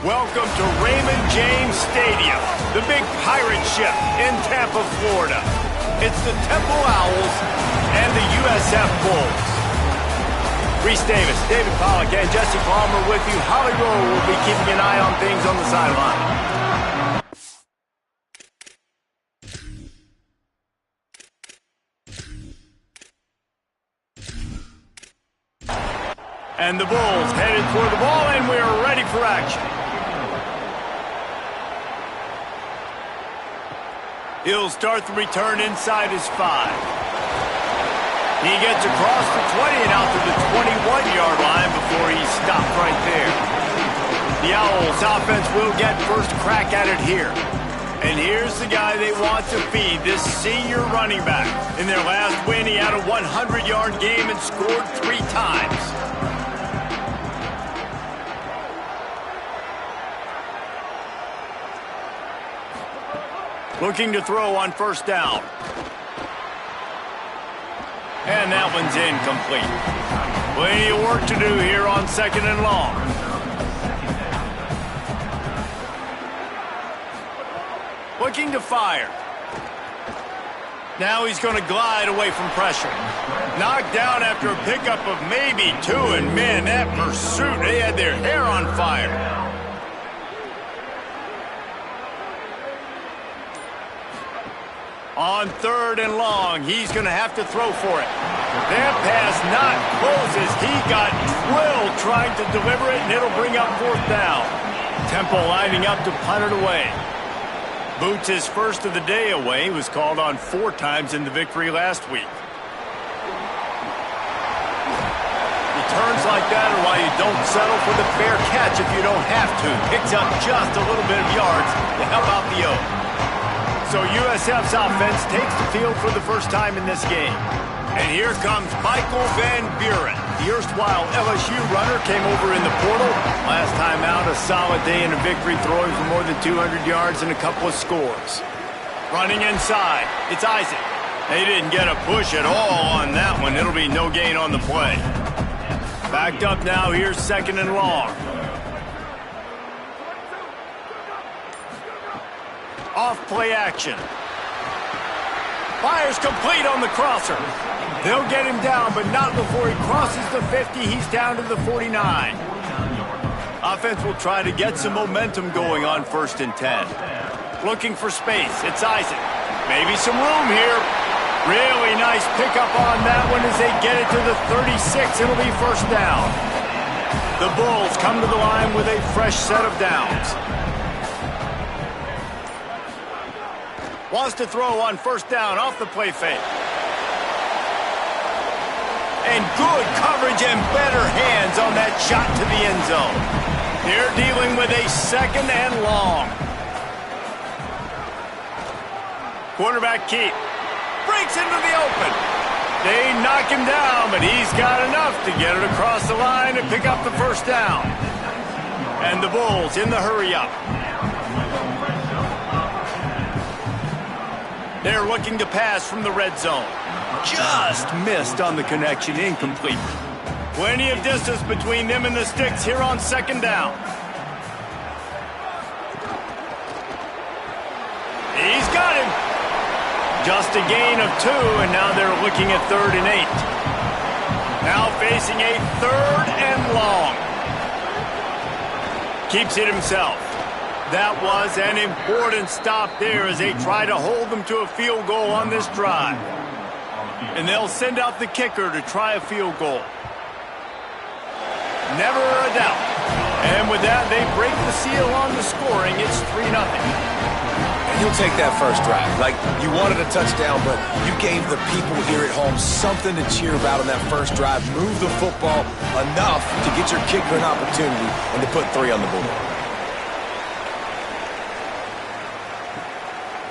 Welcome to Raymond James Stadium, the big pirate ship in Tampa, Florida. It's the Temple Owls and the USF Bulls. Reese Davis, David Pollack, and Jesse Palmer with you. Holly Rowe will be keeping an eye on things on the sideline. And the Bulls headed toward the ball, and we're ready for action. He'll start the return inside his 5. He gets across the 20 and out to the 21-yard line before he's stopped right there. The Owls offense will get first crack at it here. And here's the guy they want to feed, this senior running back. In their last win, he had a 100-yard game and scored 3 times. Looking to throw on first down. And that one's incomplete. Plenty of work to do here on second and long. Looking to fire. Now he's going to glide away from pressure. Knocked down after a pickup of maybe 2, and man, that pursuit, they had their hair on fire. On third and long, he's going to have to throw for it. That pass not close as he got drilled trying to deliver it, and it'll bring up fourth down. Temple lining up to punt it away. Boots, his first of the day away, was called on 4 times in the victory last week. Returns like that are why you don't settle for the fair catch if you don't have to. Picks up just a little bit of yards to help out the O. So USF's offense takes the field for the first time in this game. And here comes Michael Van Buren. The erstwhile LSU runner came over in the portal. Last time out, a solid day in a victory, throwing for more than 200 yards and a couple of scores. Running inside, it's Isaac. They didn't get a push at all on that one. It'll be no gain on the play. Backed up now, here's second and long. Off play action. Fires complete on the crosser. They'll get him down, but not before he crosses the 50. He's down to the 49. Offense will try to get some momentum going on first and 10. Looking for space. It's Isaac. Maybe some room here. Really nice pickup on that one as they get it to the 36. It'll be first down. The Bulls come to the line with a fresh set of downs. Wants to throw on first down off the play fake. And good coverage and better hands on that shot to the end zone. They're dealing with a second and long. Quarterback keep. Breaks into the open. They knock him down, but he's got enough to get it across the line and pick up the first down. And the Bulls in the hurry-up. They're looking to pass from the red zone. Just missed on the connection, incomplete. Plenty of distance between them and the sticks here on second down. He's got him. Just a gain of 2, and now they're looking at third and 8. Now facing a third and long. Keeps it himself. That was an important stop there as they try to hold them to a field goal on this drive. And they'll send out the kicker to try a field goal. Never a doubt. And with that, they break the seal on the scoring. It's 3-0. And you'll take that first drive. Like, you wanted a touchdown, but you gave the people here at home something to cheer about on that first drive. Move the football enough to get your kicker an opportunity and to put 3 on the board.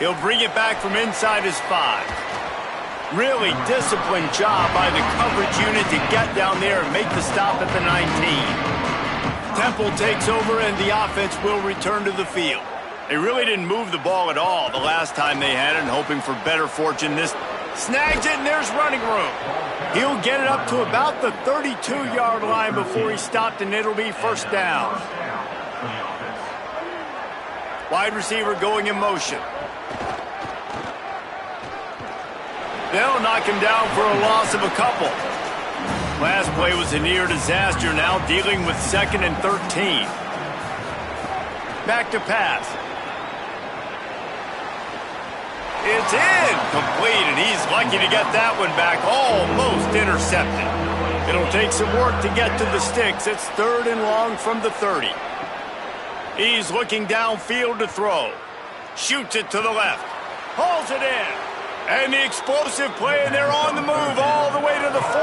He'll bring it back from inside his 5. Really disciplined job by the coverage unit to get down there and make the stop at the 19. Temple takes over and the offense will return to the field. They really didn't move the ball at all the last time they had it, and hoping for better fortune. This snags it, and there's running room. He'll get it up to about the 32-yard line before he stopped, and it'll be first down. Wide receiver going in motion. They'll knock him down for a loss of a couple. Last play was a near disaster, now dealing with 2nd and 13. Back to pass. It's incomplete, and he's lucky to get that one back, almost intercepted. It'll take some work to get to the sticks. It's 3rd and long from the 30. He's looking downfield to throw. Shoots it to the left. Hauls it in. And the explosive play, and they're on the move all the way to the 44.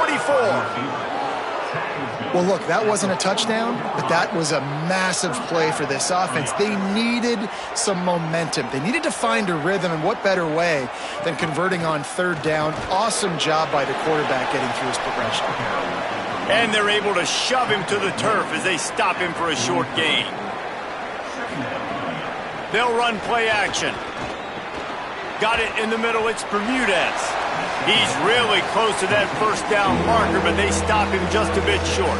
Well, look, that wasn't a touchdown, but that was a massive play for this offense. They needed some momentum. They needed to find a rhythm, and what better way than converting on 3rd down. Awesome job by the quarterback getting through his progression. And they're able to shove him to the turf as they stop him for a short gain. They'll run play action. Got it in the middle, it's Bermudez. He's really close to that 1st down marker, but they stop him just a bit short.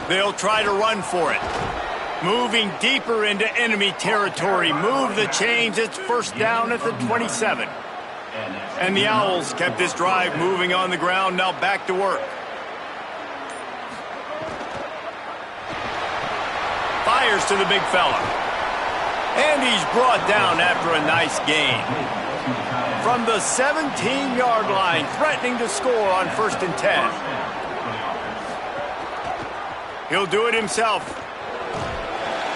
They'll try to run for it. Moving deeper into enemy territory. Move the chains, it's 1st down at the 27. And the Owls kept this drive moving on the ground, now back to work. Fires to the big fella. And he's brought down after a nice gain. From the 17-yard line, threatening to score on 1st and 10. He'll do it himself.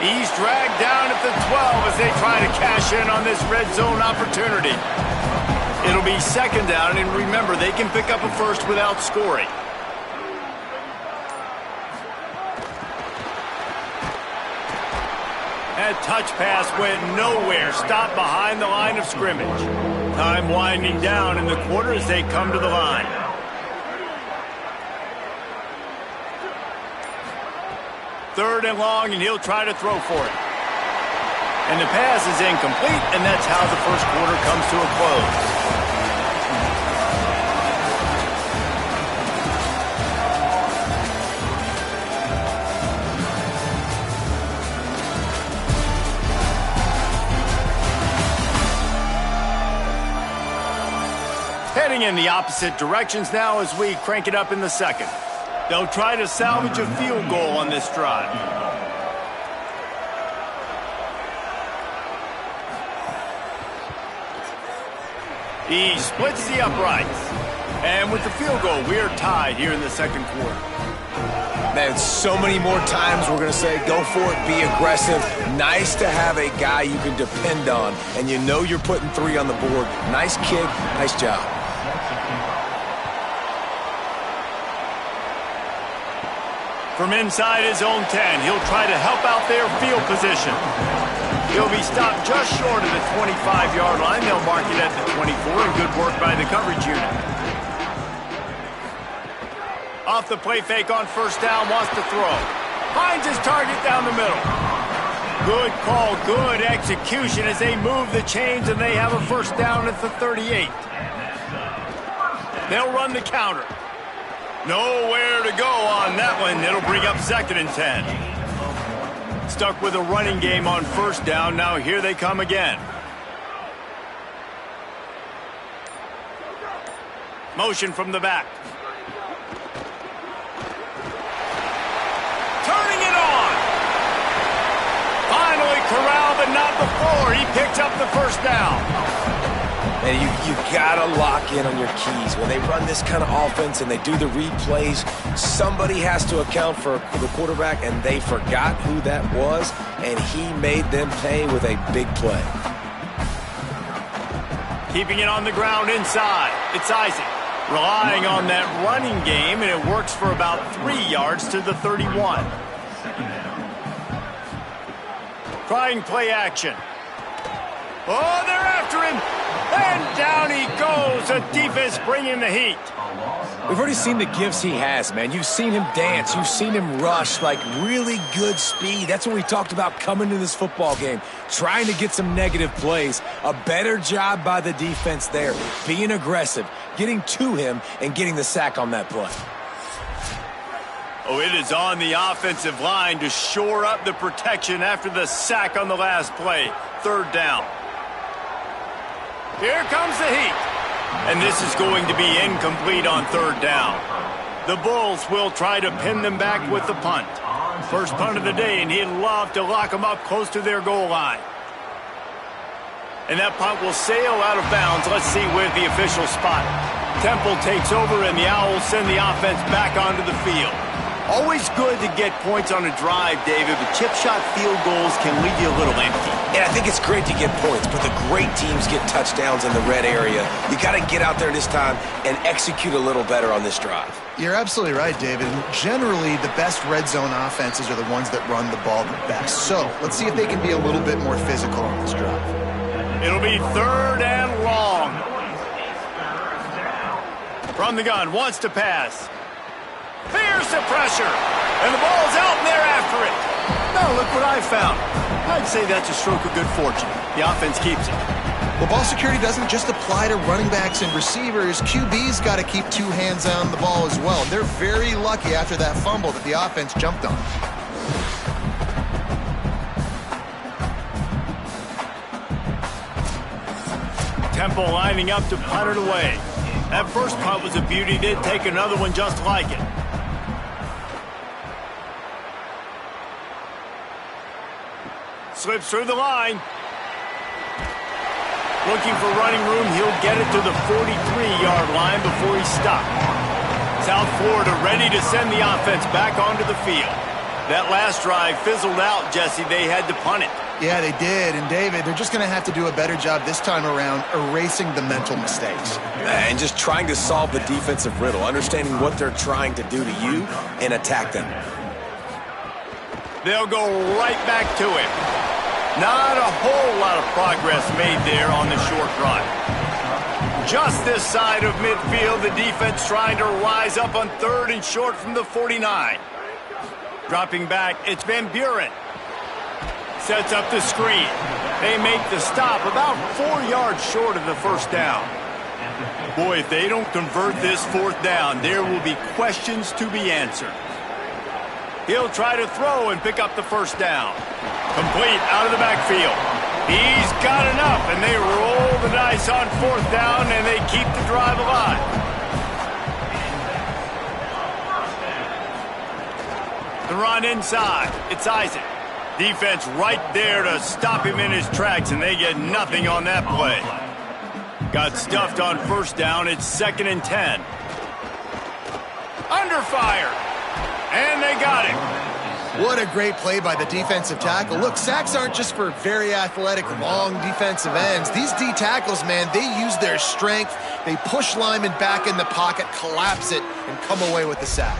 He's dragged down at the 12 as they try to cash in on this red zone opportunity. It'll be 2nd down, and remember, they can pick up a first without scoring. That touch pass went nowhere. Stopped behind the line of scrimmage. Time winding down in the quarter as they come to the line. Third and long, and he'll try to throw for it. And the pass is incomplete, and that's how the first quarter comes to a close. Heading in the opposite directions now as we crank it up in the 2nd. They'll try to salvage a field goal on this drive. He splits the uprights. And with the field goal, we're tied here in the 2nd quarter. Man, so many more times we're going to say, go for it, be aggressive. Nice to have a guy you can depend on, and you know you're putting 3 on the board. Nice kick, nice job. From inside his own 10, he'll try to help out their field position. He'll be stopped just short of the 25-yard line. They'll mark it at the 24, and good work by the coverage unit. Off the play fake on 1st down, wants to throw. Finds his target down the middle. Good call, good execution as they move the chains, and they have a 1st down at the 38. They'll run the counter. Nowhere to go on that one. It'll bring up 2nd and 10. Stuck with a running game on 1st down. Now here they come again. Motion from the back. Turning it on. Finally corralled, but not before. He picks up the 1st down. And you gotta lock in on your keys. When they run this kind of offense and they do the replays, somebody has to account for the quarterback, and they forgot who that was, and he made them pay with a big play. Keeping it on the ground inside. It's Isaac. Relying on that running game, and it works for about 3 yards to the 31. Trying play action. Oh, they're after him. And down he goes. The defense bringing the heat. We've already seen the gifts he has, man. You've seen him dance. You've seen him rush, like really good speed. That's what we talked about coming to this football game, trying to get some negative plays. A better job by the defense there, being aggressive, getting to him, and getting the sack on that play. Oh, it is on the offensive line to shore up the protection after the sack on the last play. Third down. Here comes the heat. And this is going to be incomplete on third down. The Bulls will try to pin them back with the punt. First punt of the day, and he'd love to lock them up close to their goal line. And that punt will sail out of bounds. Let's see where the official spot. Temple takes over, and the Owls send the offense back onto the field. Always good to get points on a drive, David, but chip shot field goals can leave you a little empty. And I think it's great to get points, but the great teams get touchdowns in the red area. You got to get out there this time and execute a little better on this drive. You're absolutely right, David. Generally, the best red zone offenses are the ones that run the ball the best. So let's see if they can be a little bit more physical on this drive. It'll be third and long. From the gun, wants to pass. Fears the pressure, and the ball's out, and they're after it. Now look what I found. I'd say that's a stroke of good fortune. The offense keeps it. Well, ball security doesn't just apply to running backs and receivers. QB's got to keep two hands on the ball as well. They're very lucky after that fumble that the offense jumped on. Temple lining up to punt it away. That first punt was a beauty. Did take another one just like it. Slips through the line. Looking for running room. He'll get it to the 43-yard line before he's stopped. South Florida ready to send the offense back onto the field. That last drive fizzled out, Jesse. They had to punt it. Yeah, they did. And, David, they're just going to have to do a better job this time around erasing the mental mistakes. And just trying to solve the defensive riddle, understanding what they're trying to do to you and attack them. They'll go right back to him. Not a whole lot of progress made there on the short run. Just this side of midfield, the defense trying to rise up on third and short from the 49. Dropping back, it's Van Buren. Sets up the screen. They make the stop about 4 yards short of the first down. Boy, if they don't convert this fourth down, there will be questions to be answered. He'll try to throw and pick up the first down. Complete out of the backfield. He's got enough, and they roll the dice on fourth down, and they keep the drive alive. The run inside. It's Isaac. Defense right there to stop him in his tracks, and they get nothing on that play. Got stuffed on first down. It's 2nd and 10. Under fire. And they got him. What a great play by the defensive tackle. Look, sacks aren't just for very athletic, long defensive ends. These D tackles, man, they use their strength. They push linemen back in the pocket, collapse it, and come away with the sack.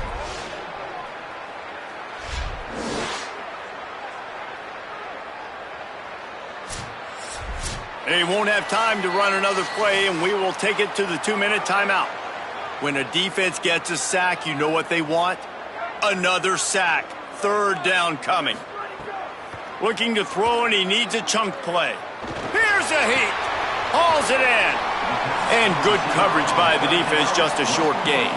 They won't have time to run another play, and we will take it to the 2-minute timeout. When a defense gets a sack, you know what they want? Another sack. Third down coming. Looking to throw, and he needs a chunk play. Here's a heat. Hauls it in. And good coverage by the defense, just a short gain.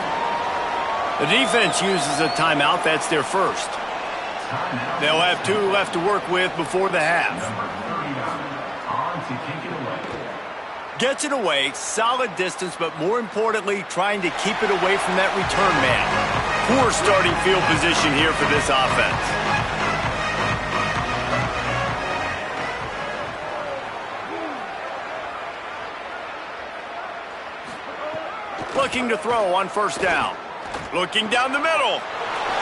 The defense uses a timeout. That's their first. They'll have 2 left to work with before the half. Gets it away, solid distance, but more importantly, trying to keep it away from that return man. Poor starting field position here for this offense. Looking to throw on first down. Looking down the middle.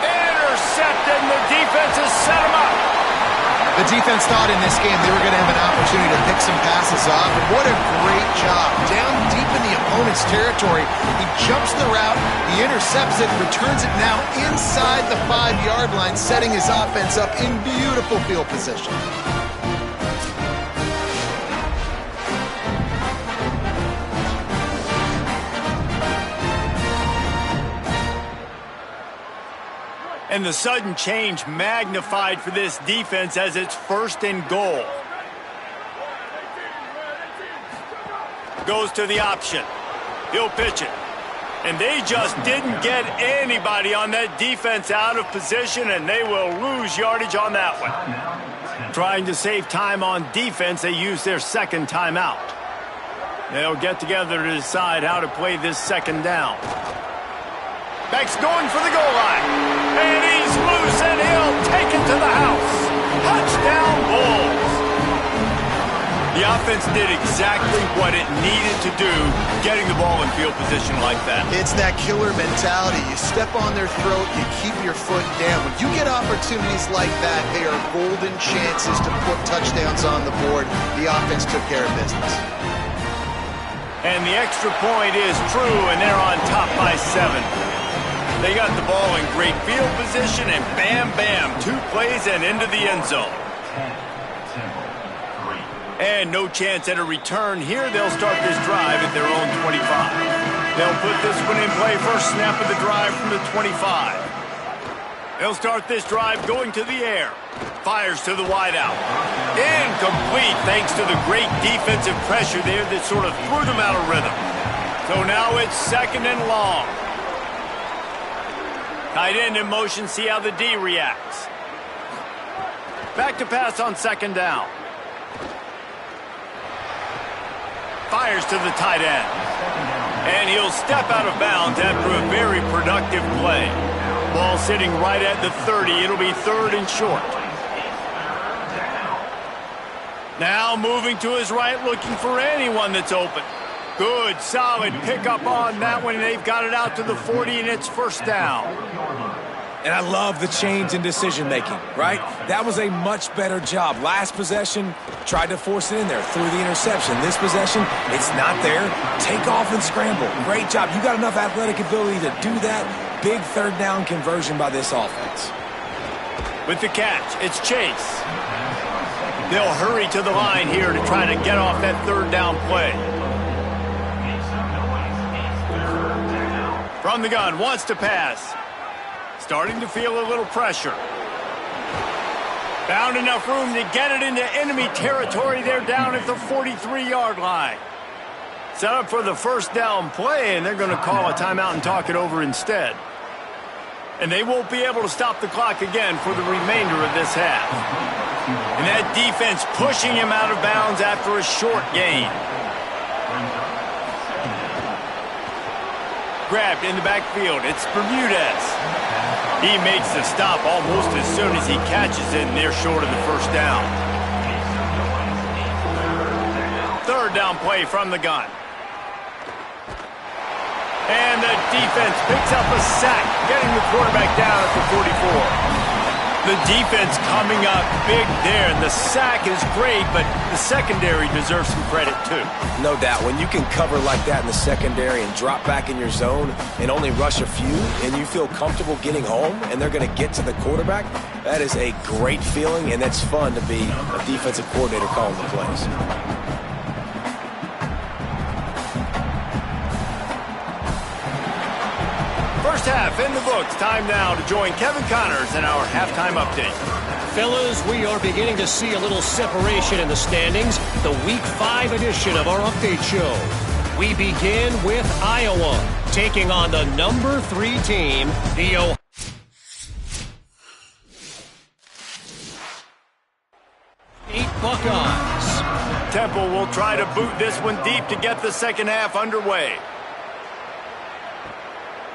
Intercepted, and the defense has set him up. The defense thought in this game they were going to have an opportunity to pick some passes off, and what a great job. Down deep in the opponent's territory, he jumps the route, he intercepts it, returns it now inside the 5-yard line, setting his offense up in beautiful field position. And the sudden change magnified for this defense as it's 1st and goal. Goes to the option. He'll pitch it. And they just didn't get anybody on that defense out of position, and they will lose yardage on that one. Trying to save time on defense, they use their second timeout. They'll get together to decide how to play this second down. Beck's going for the goal line. And he's loose, and he'll take it to the house. Touchdown, Bulls. The offense did exactly what it needed to do, getting the ball in field position like that. It's that killer mentality. You step on their throat, you keep your foot down. When you get opportunities like that, they are golden chances to put touchdowns on the board. The offense took care of business. And the extra point is true, and they're on top by 7. They got the ball in great field position, and bam, bam, 2 plays and into the end zone. And no chance at a return here. They'll start this drive at their own 25. They'll put this one in play, first snap of the drive from the 25. They'll start this drive going to the air. Fires to the wideout. Incomplete thanks to the great defensive pressure there that sort of threw them out of rhythm. So now it's second and long. Tight end in motion, see how the D reacts. Back to pass on second down. Fires to the tight end. And he'll step out of bounds after a very productive play. Ball sitting right at the 30. It'll be third and short. Now moving to his right, looking for anyone that's open. Good, solid pickup on that one. They've got it out to the 40, and it's first down. And I love the change in decision-making, right? That was a much better job. Last possession, tried to force it in there, threw the interception. This possession, it's not there. Take off and scramble. Great job. You got enough athletic ability to do that. Big third down conversion by this offense. With the catch, it's Chase. They'll hurry to the line here to try to get off that third down play. From the gun, wants to pass. Starting to feel a little pressure. Found enough room to get it into enemy territory. They're down at the 43-yard line. Set up for the first down play, and they're going to call a timeout and talk it over instead. And they won't be able to stop the clock again for the remainder of this half. And that defense pushing him out of bounds after a short gain. Grabbed in the backfield. It's Bermudez. He makes the stop almost as soon as he catches it, and they're short of the first down. Third down play from the gun. And the defense picks up a sack, getting the quarterback down at the 44. The defense coming up big there, and the sack is great, but the secondary deserves some credit too. No doubt. When you can cover like that in the secondary and drop back in your zone and only rush a few, and you feel comfortable getting home, and they're going to get to the quarterback, that is a great feeling, and that's fun to be a defensive coordinator calling the plays. First half in the books. Time now to join Kevin Connors in our halftime update. Fellas, we are beginning to see a little separation in the standings. The Week 5 edition of our update show. We begin with Iowa taking on the number 3 team, the Ohio State Buckeyes. Temple will try to boot this one deep to get the second half underway.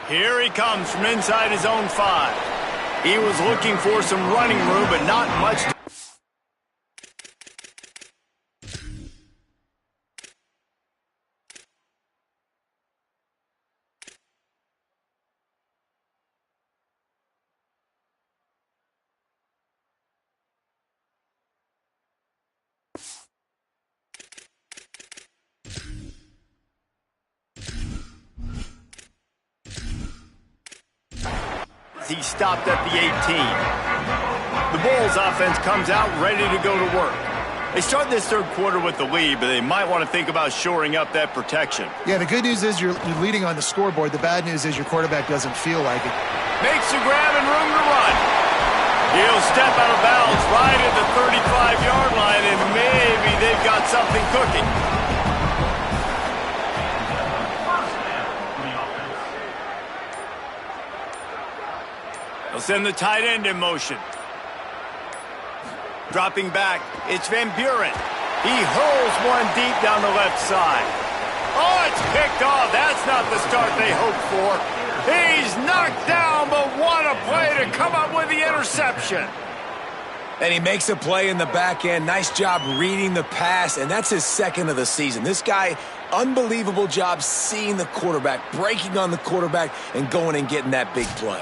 Here he comes from inside his own 5. He was looking for some running room, but not much. He stopped at the 18. The Bulls offense comes out ready to go to work. They start this third quarter with the lead, but they might want to think about shoring up that protection. Yeah, the good news is you're leading on the scoreboard. The bad news is your quarterback doesn't feel like it. Makes the grab and room to run. He'll step out of bounds right at the 35-yard line, and maybe they've got something cooking. send the tight end in motion. Dropping back, it's Van Buren. He hurls one deep down the left side. Oh, it's picked off. That's not the start they hoped for. He's knocked down, but what a play to come up with the interception. And he makes a play in the back end. Nice job reading the pass, and that's his second of the season. This guy, unbelievable job seeing the quarterback, breaking on the quarterback, and going and getting that big play.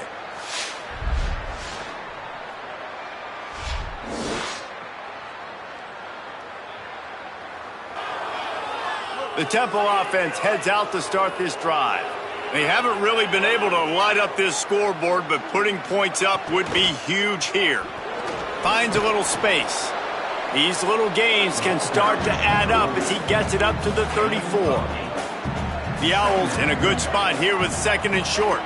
The Temple offense heads out to start this drive. They haven't really been able to light up this scoreboard, but putting points up would be huge here. Finds a little space. These little gains can start to add up as he gets it up to the 34. The Owls in a good spot here with second and short.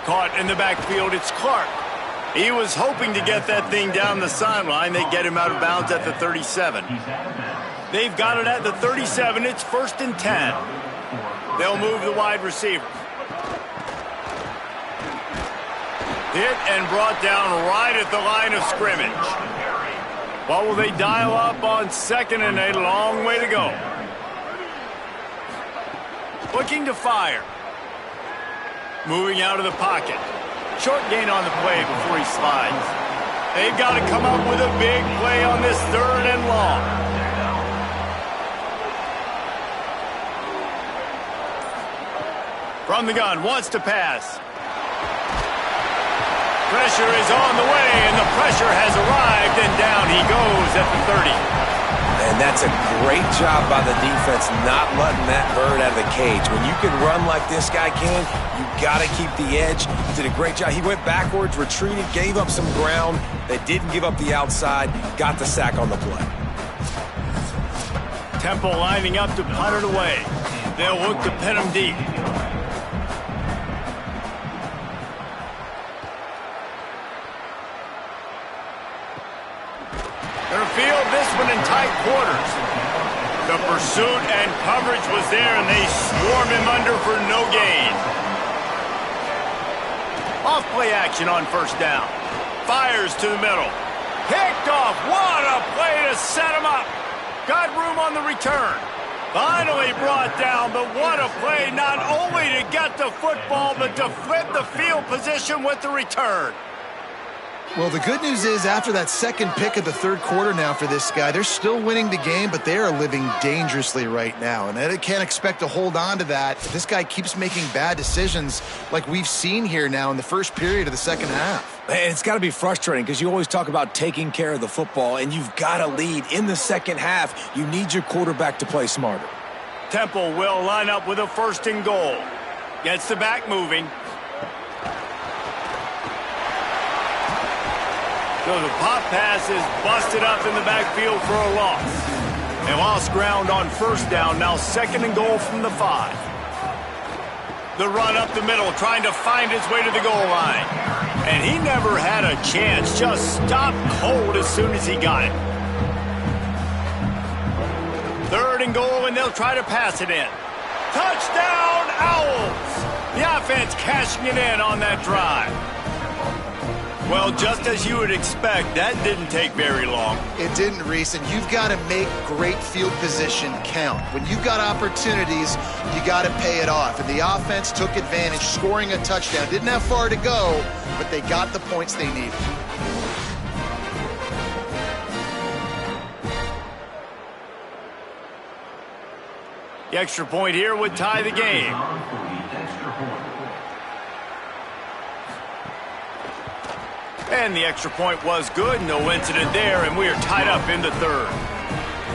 Caught in the backfield, it's Clark. He was hoping to get that thing down the sideline. They get him out of bounds at the 37. They've got it at the 37. It's 1st and 10. They'll move the wide receiver. Hit and brought down right at the line of scrimmage. What will they dial up on 2nd and a long way to go? Looking to fire. Moving out of the pocket. Short gain on the play before he slides. They've got to come up with a big play on this 3rd and long. From the gun, wants to pass. Pressure is on the way, and the pressure has arrived, and down he goes at the 30. And that's a great job by the defense not letting that bird out of the cage. When you can run like this guy can, you got to keep the edge. He did a great job. He went backwards, retreated, gave up some ground. They didn't give up the outside, got the sack on the play. Temple lining up to punt it away. They'll look to pin him deep. They'll field this one in tight quarters. The pursuit and coverage was there, and they swarm him under for no gain. Off play action on 1st down. Fires to the middle. Picked off. What a play to set him up. Got room on the return. Finally brought down, but what a play not only to get the football, but to flip the field position with the return. Well, the good news is after that second pick of the 3rd quarter now for this guy, they're still winning the game, but they are living dangerously right now. And they can't expect to hold on to that if this guy keeps making bad decisions like we've seen here now in the first period of the second half. And it's got to be frustrating because you always talk about taking care of the football, and you've got to lead in the second half. You need your quarterback to play smarter. Temple will line up with a 1st and goal. Gets the back moving. So the pop pass is busted up in the backfield for a loss. They lost ground on 1st down, now 2nd and goal from the 5. The run up the middle, trying to find his way to the goal line. And he never had a chance, just stopped cold as soon as he got it. 3rd and goal, and they'll try to pass it in. Touchdown, Owls! The offense cashing it in on that drive. Well, just as you would expect, that didn't take very long. It didn't, Reese, and you've got to make great field position count. When you've got opportunities, you got to pay it off. And the offense took advantage, scoring a touchdown. Didn't have far to go, but they got the points they needed. The extra point here would tie the game. And the extra point was good. No incident there, and we are tied up in the 3rd.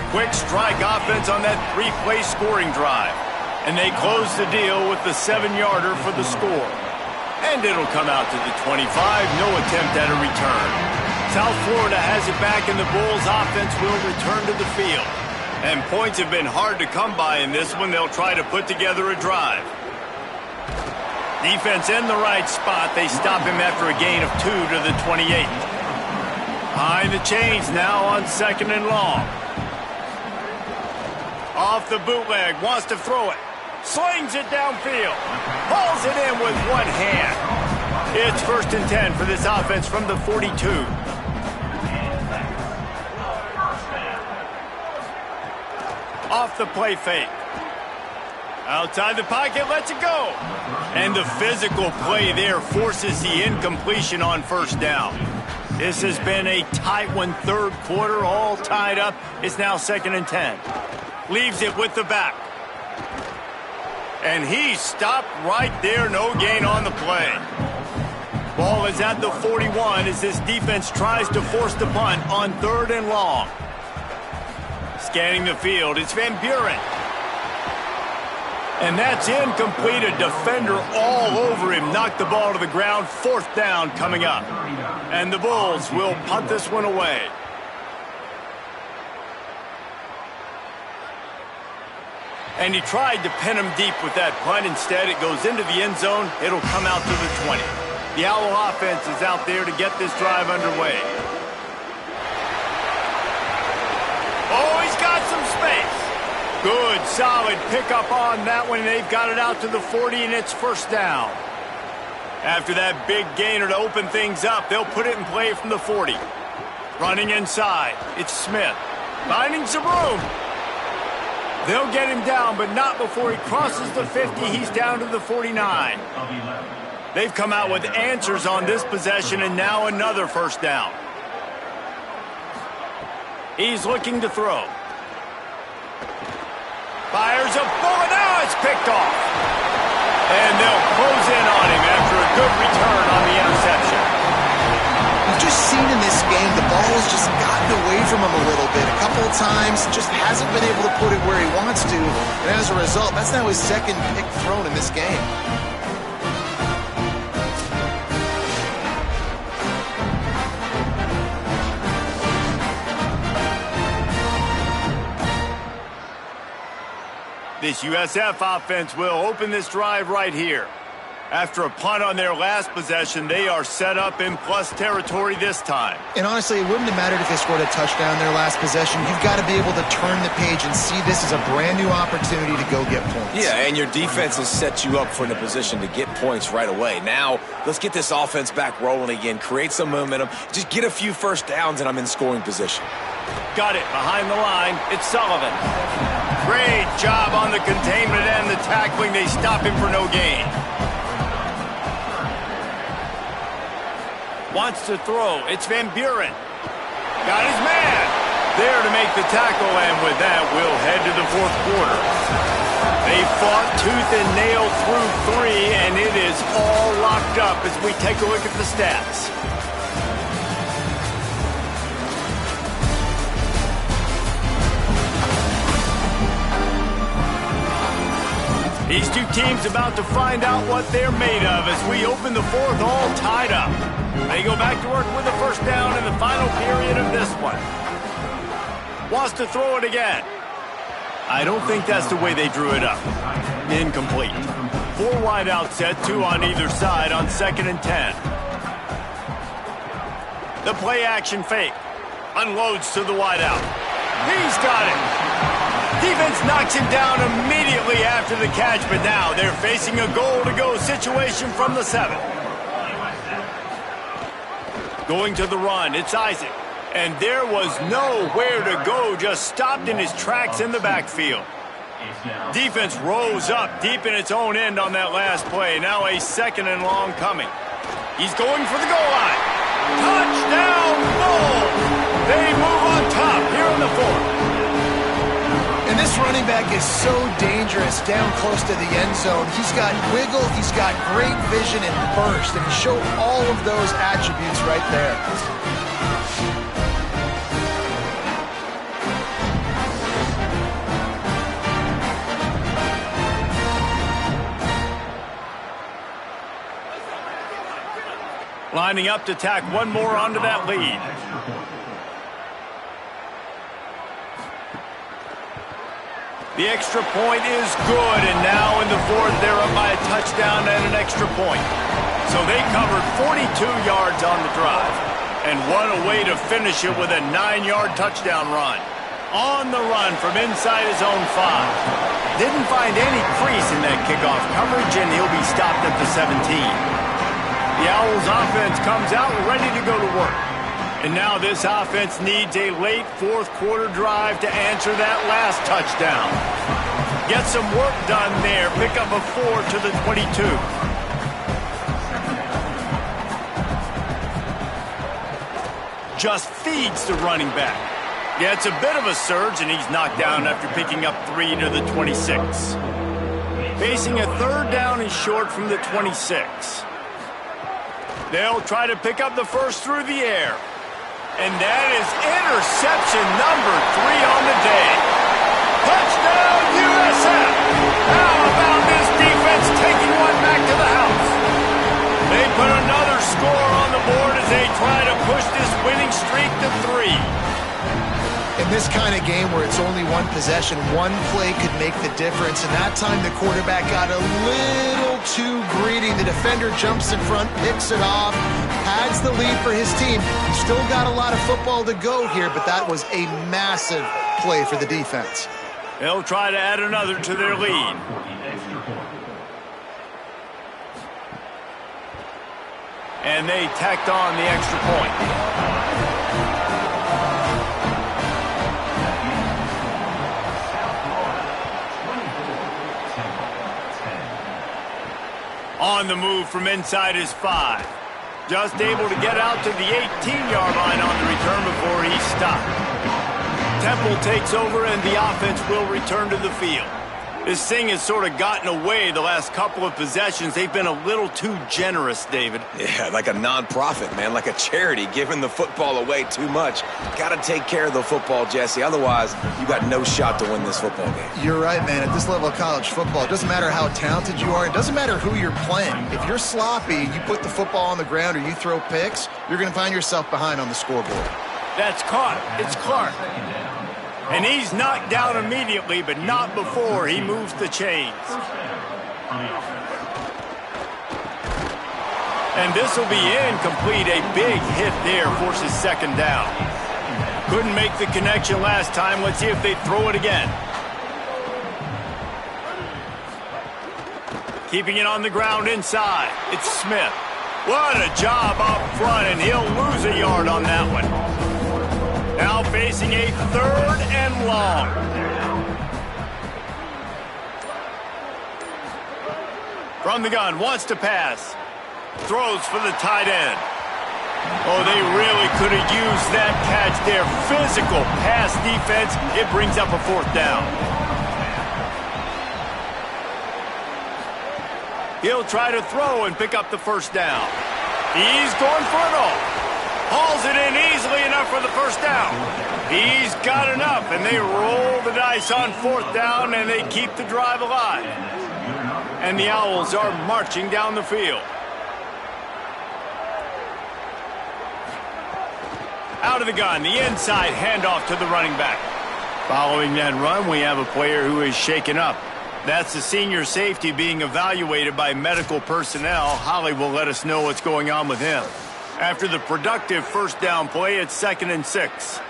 Quick strike offense on that 3-play scoring drive. And they close the deal with the 7-yarder for the score. And it'll come out to the 25. No attempt at a return. South Florida has it back, and the Bulls offense will return to the field. And points have been hard to come by in this one. They'll try to put together a drive. Defense in the right spot. They stop him after a gain of 2 to the 28. Behind the chains now on 2nd and long. Off the bootleg, wants to throw it. Slings it downfield. Pulls it in with one hand. It's 1st and 10 for this offense from the 42. Off the play fake. Outside the pocket, lets it go. And the physical play there forces the incompletion on 1st down. This has been a tight one, 3rd quarter, all tied up. It's now 2nd and 10. Leaves it with the back. And he stopped right there, no gain on the play. Ball is at the 41 as this defense tries to force the punt on 3rd and long. Scanning the field, it's Van Buren. And that's incomplete. A defender all over him. Knocked the ball to the ground. 4th down coming up. And the Bulls will punt this one away. And he tried to pin him deep with that punt. Instead, it goes into the end zone. It'll come out to the 20. The Owl offense is out there to get this drive underway. Oh, he's got some space. Good, solid pickup on that one. They've got it out to the 40, and it's 1st down. After that big gainer to open things up, they'll put it in play from the 40. Running inside, it's Smith. Finding some room. They'll get him down, but not before he crosses the 50. He's down to the 49. They've come out with answers on this possession, and now another 1st down. He's looking to throw. Fires a bullet. Now it's picked off. And they'll close in on him after a good return on the interception. We've just seen in this game the ball has just gotten away from him a little bit. A couple of times, just hasn't been able to put it where he wants to. And as a result, that's now his 2nd pick thrown in this game. This USF offense will open this drive right here. After a punt on their last possession, they are set up in plus territory this time. And honestly, it wouldn't have mattered if they scored a touchdown their last possession. You've got to be able to turn the page and see this as a brand new opportunity to go get points. Yeah, and your defense has set you up for the position to get points right away. Now, let's get this offense back rolling again, create some momentum, just get a few 1st downs, and I'm in scoring position. Got it behind the line. It's Sullivan. Great job on the containment and the tackling. They stop him for no gain. Wants to throw. It's Van Buren. Got his man. There to make the tackle, and with that, we'll head to the 4th quarter. They fought tooth and nail through 3, and it is all locked up as we take a look at the stats. These two teams about to find out what they're made of as we open the 4th all tied up. They go back to work with the 1st down in the final period of this one. Wants to throw it again. I don't think that's the way they drew it up. Incomplete. 4 wide out set, 2 on either side on 2nd and 10. The play action fake. Unloads to the wide out. He's got it. Defense knocks him down immediately after the catch, but now they're facing a goal-to-go situation from the 7. Going to the run, it's Isaac. And there was nowhere to go, just stopped in his tracks in the backfield. Defense rose up deep in its own end on that last play. Now a 2nd and long coming. He's going for the goal line. Touchdown, Bulls! They move on top here in the 4th. And this running back is so dangerous down close to the end zone. He's got wiggle, he's got great vision and burst, and he showed all of those attributes right there. Lining up to tack one more onto that lead. The extra point is good, and now in the 4th, they're up by a touchdown and an extra point. So they covered 42 yards on the drive. And what a way to finish it with a 9-yard touchdown run. On the run from inside his own 5. Didn't find any crease in that kickoff coverage, and he'll be stopped at the 17. The Owls offense comes out ready to go to work. And now this offense needs a late fourth quarter drive to answer that last touchdown. Get some work done there. Pick up a 4 to the 22. Just feeds the running back. Yeah, it's a bit of a surge, and he's knocked down after picking up 3 to the 26. Facing a third down and short from the 26. They'll try to pick up the first through the air. And that is interception number 3 on the day. Touchdown, USF! How about this defense taking one back to the house? They put another score on the board as they try to push this winning streak to 3. In this kind of game where it's only one possession, one play could make the difference. And that time the quarterback got a little too greedy. The defender jumps in front, picks it off, adds the lead for his team. Still got a lot of football to go here, but that was a massive play for the defense. They'll try to add another to their lead. And they tacked on the extra point. On the move from inside his 5. Just able to get out to the 18-yard line on the return before he's stopped. Temple takes over and the offense will return to the field. This thing has sort of gotten away the last couple of possessions. They've been a little too generous, David. Yeah, like a non-profit, man, like a charity, giving the football away too much. Got to take care of the football, Jesse. Otherwise, you got no shot to win this football game. You're right, man. At this level of college football, it doesn't matter how talented you are. It doesn't matter who you're playing. If you're sloppy, you put the football on the ground or you throw picks, you're going to find yourself behind on the scoreboard. That's caught. It's Clark. And he's knocked down immediately, but not before he moves the chains. And this will be incomplete. A big hit there forces second down. Couldn't make the connection last time. Let's see if they throw it again. Keeping it on the ground inside. It's Smith. What a job up front, and he'll lose a yard on that one. Now facing a third and long. From the gun, wants to pass. Throws for the tight end. Oh, they really could have used that catch there. Physical pass defense. It brings up a fourth down. He'll try to throw and pick up the first down. He's going for it all. Hauls it in easily enough for the first down. He's got enough, and they roll the dice on fourth down, and they keep the drive alive. And the Owls are marching down the field. Out of the gun, the inside handoff to the running back. Following that run, we have a player who is shaken up. That's the senior safety being evaluated by medical personnel. Holly will let us know what's going on with him. After the productive first down play, it's 2nd and 6.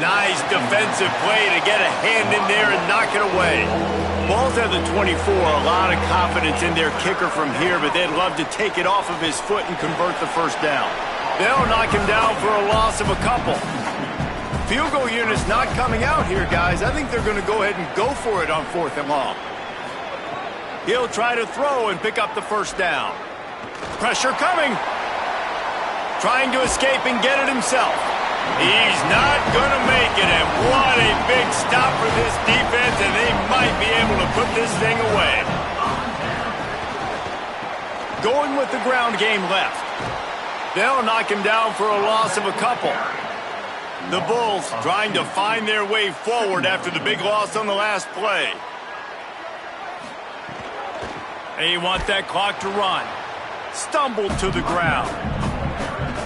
Nice defensive play to get a hand in there and knock it away. Ball's at the 24. A lot of confidence in their kicker from here, but they'd love to take it off of his foot and convert the first down. They'll knock him down for a loss of a couple. Field goal unit's not coming out here, guys. I think they're going to go ahead and go for it on 4th and long. He'll try to throw and pick up the first down. Pressure coming. Trying to escape and get it himself. He's not going to make it, and what a big stop for this defense, and they might be able to put this thing away. Going with the ground game left. They'll knock him down for a loss of a couple. The Bulls trying to find their way forward after the big loss on the last play. They want that clock to run. Stumbled to the ground.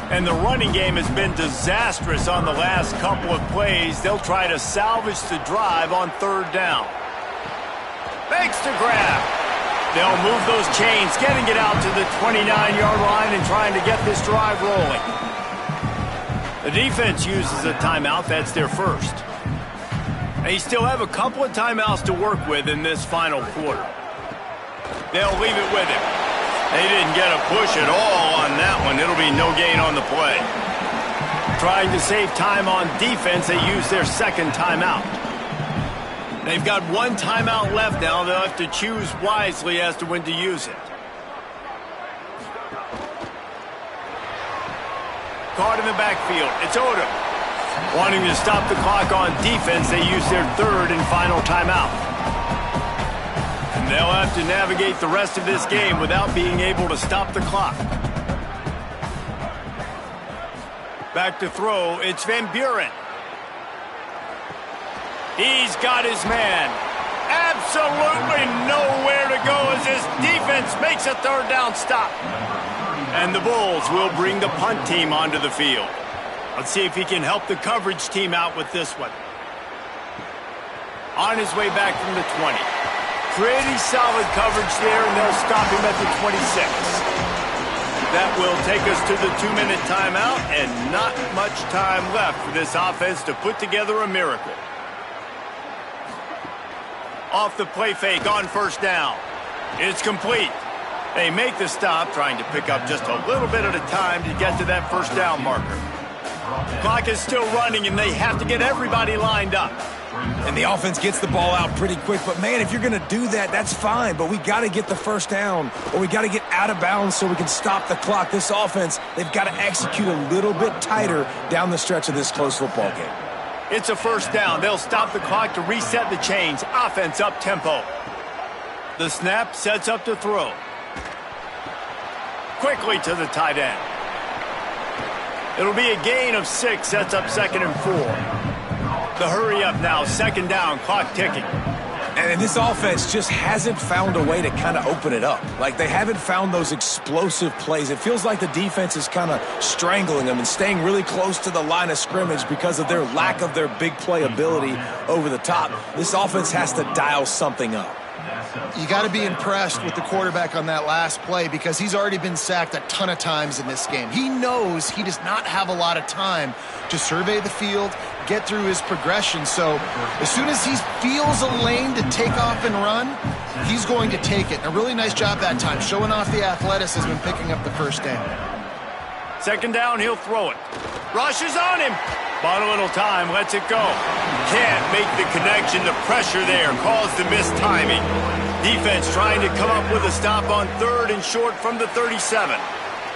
And the running game has been disastrous on the last couple of plays. They'll try to salvage the drive on 3rd down. Makes the grab. They'll move those chains, getting it out to the 29-yard line and trying to get this drive rolling. The defense uses a timeout. That's their first. They still have a couple of timeouts to work with in this final quarter. They'll leave it with him. They didn't get a push at all on that one. It'll be no gain on the play. Trying to save time on defense, they use their second timeout. They've got one timeout left now. They'll have to choose wisely as to when to use it. Caught in the backfield. It's Odom. Wanting to stop the clock on defense, they use their third and final timeout. And they'll have to navigate the rest of this game without being able to stop the clock. Back to throw, it's Van Buren. He's got his man. Absolutely nowhere to go as this defense makes a third down stop. And the Bulls will bring the punt team onto the field. Let's see if he can help the coverage team out with this one. On his way back from the 20. Pretty solid coverage there, and they'll stop him at the 26. That will take us to the 2-minute timeout, and not much time left for this offense to put together a miracle. Off the play fake on first down. It's complete. They make the stop, trying to pick up just a little bit at a time to get to that first down marker. Clock is still running, and they have to get everybody lined up. And the offense gets the ball out pretty quick. But, man, if you're going to do that, that's fine. But we got to get the first down, or we got to get out of bounds so we can stop the clock. This offense, they've got to execute a little bit tighter down the stretch of this close football game. It's a first down. They'll stop the clock to reset the chains. Offense up tempo. The snap sets up to throw. Quickly to the tight end. It'll be a gain of 6, sets up 2nd and 4. The hurry up now, 2nd down, clock ticking. And this offense just hasn't found a way to kind of open it up. Like, they haven't found those explosive plays. It feels like the defense is kind of strangling them and staying really close to the line of scrimmage because of their lack of their big play ability over the top. This offense has to dial something up. You got to be impressed with the quarterback on that last play because he's already been sacked a ton of times in this game. He knows he does not have a lot of time to survey the field, get through his progression. So as soon as he feels a lane to take off and run, he's going to take it. A really nice job that time, showing off the athleticism and picking up the first down. 2nd down, he'll throw it. Rushes on him. Bought a little time, lets it go. Can't make the connection. The pressure there caused the missed timing. Defense trying to come up with a stop on 3rd and short from the 37.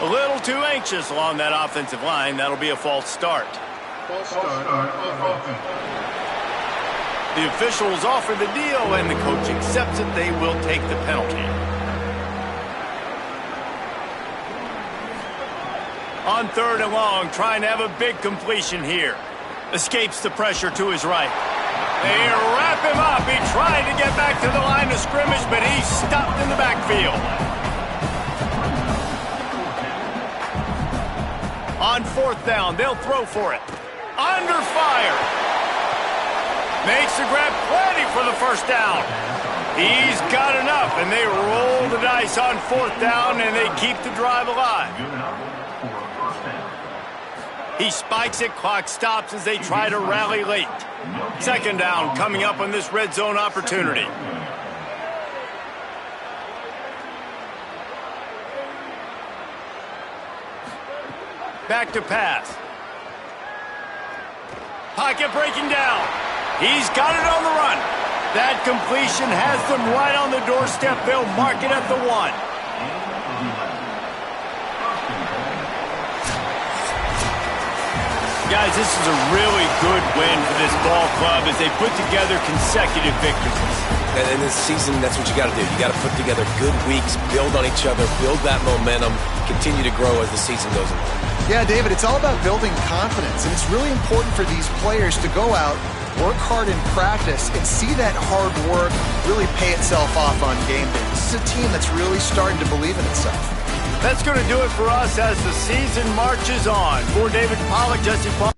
A little too anxious along that offensive line. That'll be a false start. False start on offense. The officials offer the deal, and the coach accepts it. They will take the penalty. On 3rd and long, trying to have a big completion here. Escapes the pressure to his right. They wrap him up. He tried to get back to the line of scrimmage, but he's stopped in the backfield. On 4th down, they'll throw for it. Under fire. Makes the grab, plenty for the first down. He's got enough, and they roll the dice on 4th down, and they keep the drive alive. He spikes it, clock stops as they try to rally late. 2nd down coming up on this red zone opportunity. Back to pass. Pocket breaking down. He's got it on the run. That completion has them right on the doorstep. They'll mark it at the 1. Guys, this is a really good win for this ball club as they put together consecutive victories. And in this season, that's what you got to do. You got to put together good weeks, build on each other, build that momentum, continue to grow as the season goes on. Yeah, David, it's all about building confidence, and it's really important for these players to go out, work hard in practice, and see that hard work really pay itself off on game day. This is a team that's really starting to believe in itself. That's going to do it for us as the season marches on. For David Pollack, Jesse Paul.